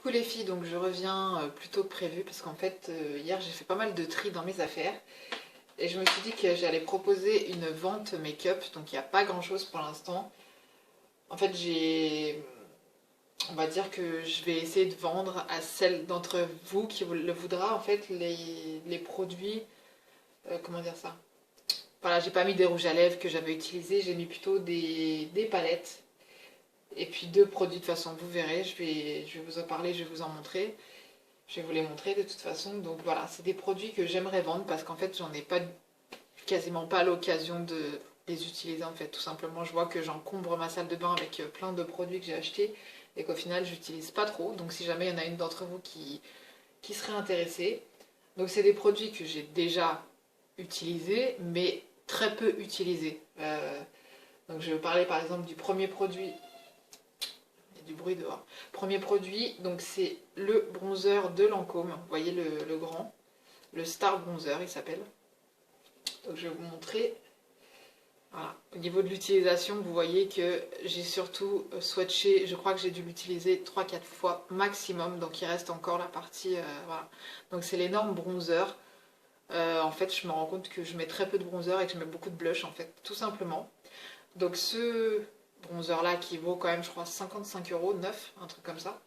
Coucou les filles, donc je reviens plus tôt que prévu parce qu'en fait hier j'ai fait pas mal de tri dans mes affaires et je me suis dit que j'allais proposer une vente make-up, donc il n'y a pas grand chose pour l'instant. En fait on va dire que je vais essayer de vendre à celle d'entre vous qui le voudra en fait les produits, comment dire ça. Voilà, j'ai pas mis des rouges à lèvres que j'avais utilisés, j'ai mis plutôt des palettes. Et puis deux produits de toute façon, vous verrez, je vais vous en parler, je vais vous en montrer. Je vais vous les montrer de toute façon. Donc voilà, c'est des produits que j'aimerais vendre parce qu'en fait, j'en ai pas quasiment pas l'occasion de les utiliser en fait. Tout simplement, je vois que j'encombre ma salle de bain avec plein de produits que j'ai achetés et qu'au final, j'utilise pas trop. Donc si jamais il y en a une d'entre vous qui serait intéressée. Donc c'est des produits que j'ai déjà utilisés, mais très peu utilisés. Donc je vais vous parler par exemple du premier produit. Du bruit dehors. Premier produit, donc c'est le bronzer de Lancôme. Vous voyez le grand, le Star Bronzer il s'appelle. Donc je vais vous montrer. Voilà. Au niveau de l'utilisation, vous voyez que j'ai surtout swatché, je crois que j'ai dû l'utiliser 3-4 fois maximum, donc il reste encore la partie, voilà. Donc c'est l'énorme bronzer. En fait je me rends compte que je mets très peu de bronzer et que je mets beaucoup de blush en fait, tout simplement. Donc ce bronzer là qui vaut quand même je crois 55 €, 9, un truc comme ça.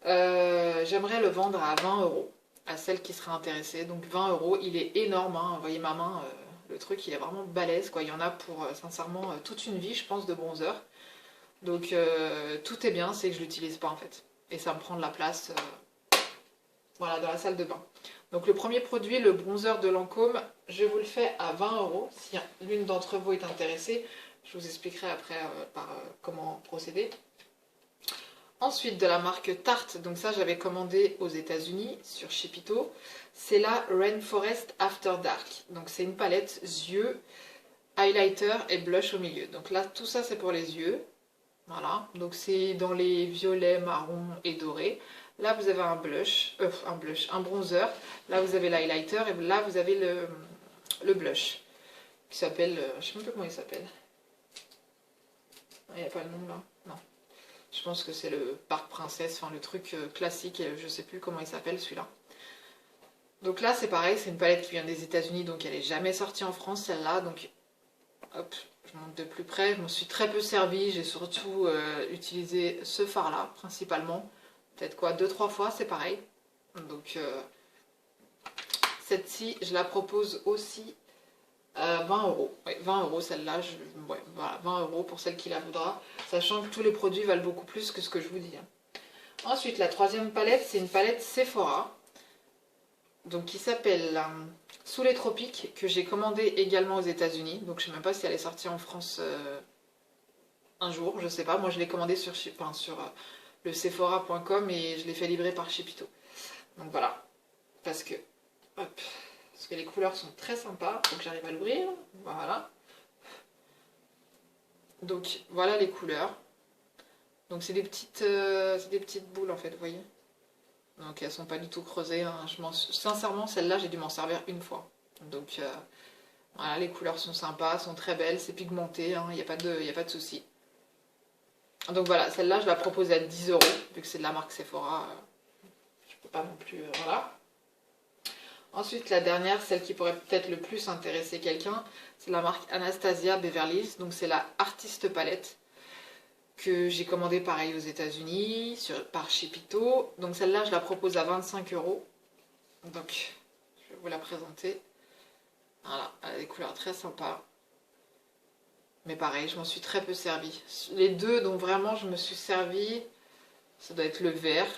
J'aimerais le vendre à 20 € à celle qui serait intéressée. Donc 20 €, il est énorme, hein. Vous voyez ma main, le truc il est vraiment balèze quoi. Il y en a pour sincèrement toute une vie je pense de bronzer. Donc tout est bien, c'est que je l'utilise pas en fait. Et ça me prend de la place voilà, dans la salle de bain. Donc le premier produit, le bronzer de Lancôme, je vous le fais à 20 €. Si l'une d'entre vous est intéressée, je vous expliquerai après comment procéder. Ensuite, de la marque Tarte, donc ça j'avais commandé aux États-Unis sur Shipito, c'est la Rainforest After Dark. Donc c'est une palette yeux, highlighter et blush au milieu. Donc là, tout ça c'est pour les yeux. Voilà, donc c'est dans les violets, marrons et dorés. Là vous avez un bronzer. Là vous avez l'highlighter et là vous avez le blush qui s'appelle, je sais même pas comment il s'appelle. Il n'y a pas le nom là, non. Je pense que c'est le Parc Princesse, enfin le truc classique, je sais plus comment il s'appelle celui-là. Donc là c'est pareil, c'est une palette qui vient des États-Unis, donc elle est jamais sortie en France celle-là. Donc hop, je monte de plus près, je m'en suis très peu servie, j'ai surtout utilisé ce fard-là principalement. Peut-être quoi, 2-3 fois, c'est pareil. Donc cette-ci, je la propose aussi 20 €. Ouais, 20 € celle-là, ouais, voilà, 20 € pour celle qui la voudra, sachant que tous les produits valent beaucoup plus que ce que je vous dis. Ensuite, la troisième palette, c'est une palette Sephora, donc qui s'appelle Sous les tropiques, que j'ai commandée également aux États-Unis. Donc je ne sais même pas si elle est sortie en France un jour, je sais pas. Moi je l'ai commandée sur le sephora.com et je l'ai fait livrer par Shipito. Donc voilà, parce que hop, parce que les couleurs sont très sympas, donc j'arrive à l'ouvrir, voilà. Donc voilà les couleurs. Donc c'est des petites boules en fait, vous voyez. Donc elles sont pas du tout creusées, hein. Sincèrement celle-là j'ai dû m'en servir une fois. Donc voilà, les couleurs sont sympas, sont très belles, c'est pigmenté, hein. Il n'y a pas de souci. Donc voilà, celle-là je la propose à 10 €, vu que c'est de la marque Sephora, je peux pas non plus, voilà. Ensuite, la dernière, celle qui pourrait peut-être le plus intéresser quelqu'un, c'est la marque Anastasia Beverly Hills. Donc c'est la Artiste Palette que j'ai commandée pareil aux États-Unis par Shipito. Donc celle-là, je la propose à 25 €. Donc je vais vous la présenter. Voilà, elle a des couleurs très sympas. Mais pareil, je m'en suis très peu servie. Les deux dont vraiment je me suis servie, ça doit être le vert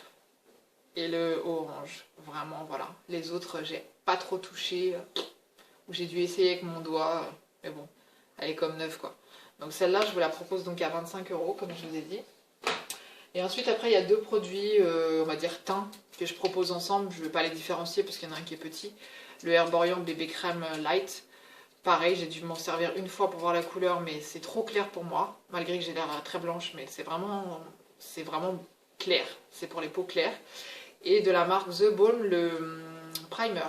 et le orange, vraiment, voilà. Les autres, j'ai pas trop touché, ou j'ai dû essayer avec mon doigt, mais bon, elle est comme neuve, quoi. Donc celle-là, je vous la propose donc à 25 €, comme je vous ai dit. Et ensuite, après, il y a deux produits, on va dire teints, que je propose ensemble. Je ne vais pas les différencier parce qu'il y en a un qui est petit. Le Herborian Bébé Crème Light. Pareil, j'ai dû m'en servir une fois pour voir la couleur, mais c'est trop clair pour moi, malgré que j'ai l'air très blanche, mais c'est vraiment clair. C'est pour les peaux claires. Et de la marque The Balm, le primer.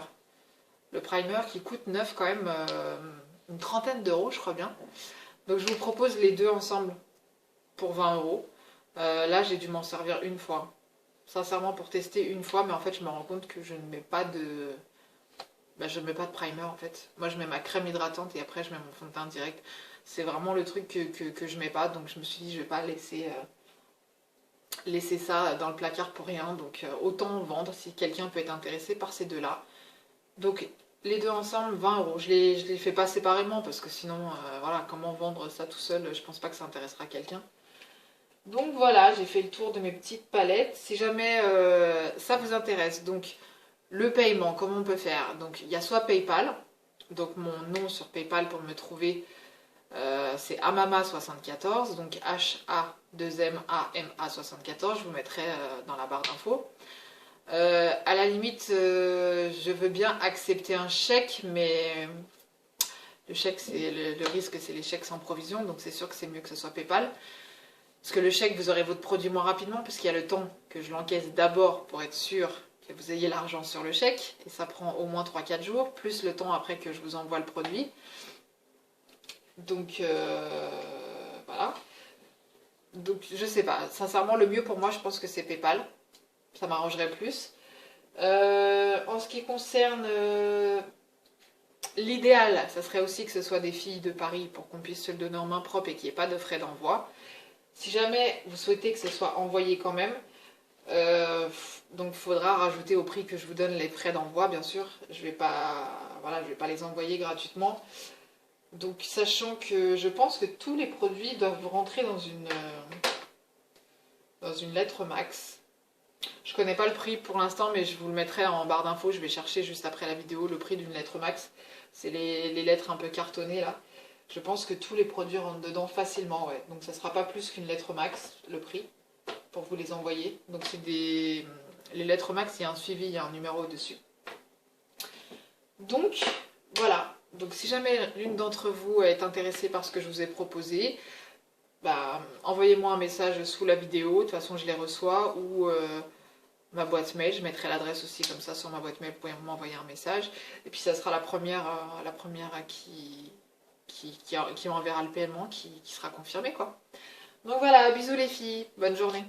Le primer qui coûte neuf quand même, une trentaine d'euros, je crois bien. Donc je vous propose les deux ensemble pour 20 €. Là, j'ai dû m'en servir une fois. sincèrement pour tester une fois, mais en fait je me rends compte que je ne mets pas de... je ne mets pas de primer en fait. Moi je mets ma crème hydratante et après je mets mon fond de teint direct. C'est vraiment le truc que je mets pas, donc je me suis dit je vais pas laisser ça dans le placard pour rien. Donc autant vendre si quelqu'un peut être intéressé par ces deux-là. Donc les deux ensemble, 20 euros. Je les fais pas séparément parce que sinon, voilà, comment vendre ça tout seul, je pense pas que ça intéressera quelqu'un. Donc voilà, j'ai fait le tour de mes petites palettes. Si jamais ça vous intéresse, donc le paiement, comment on peut faire? Donc il y a soit PayPal, donc mon nom sur PayPal pour me trouver, c'est Amama74, donc H-A-2-M-A-M-A 74, je vous mettrai dans la barre d'infos. À la limite, je veux bien accepter un chèque, mais le chèque, c'est le risque, c'est les chèques sans provision, donc c'est sûr que c'est mieux que ce soit PayPal. Parce que le chèque, vous aurez votre produit moins rapidement, puisqu'il y a le temps que je l'encaisse d'abord pour être sûr que vous ayez l'argent sur le chèque, et ça prend au moins 3-4 jours, plus le temps après que je vous envoie le produit. Donc, voilà. Donc, je sais pas. Sincèrement, le mieux pour moi, je pense que c'est PayPal. Ça m'arrangerait plus. En ce qui concerne l'idéal, ça serait aussi que ce soit des filles de Paris pour qu'on puisse se le donner en main propre et qu'il n'y ait pas de frais d'envoi. Si jamais vous souhaitez que ce soit envoyé quand même, donc il faudra rajouter au prix que je vous donne les frais d'envoi, bien sûr. Je vais pas, voilà, je vais pas les envoyer gratuitement. Donc sachant que je pense que tous les produits doivent rentrer dans une lettre max. Je connais pas le prix pour l'instant, mais je vous le mettrai en barre d'infos. Je vais chercher juste après la vidéo le prix d'une lettre max. C'est les lettres un peu cartonnées là. Je pense que tous les produits rentrent dedans facilement, ouais. Donc ça ne sera pas plus qu'une lettre max, le prix, pour vous les envoyer. Donc c'est les lettres max, il y a un suivi, il y a un numéro dessus. Donc voilà. Donc si jamais l'une d'entre vous est intéressée par ce que je vous ai proposé, envoyez-moi un message sous la vidéo. De toute façon, je les reçois, ou ma boîte mail. Je mettrai l'adresse aussi comme ça sur ma boîte mail. Vous pouvez m'envoyer un message. Et puis ça sera la première qui enverra le paiement qui sera confirmé, quoi. Donc voilà, bisous les filles, bonne journée.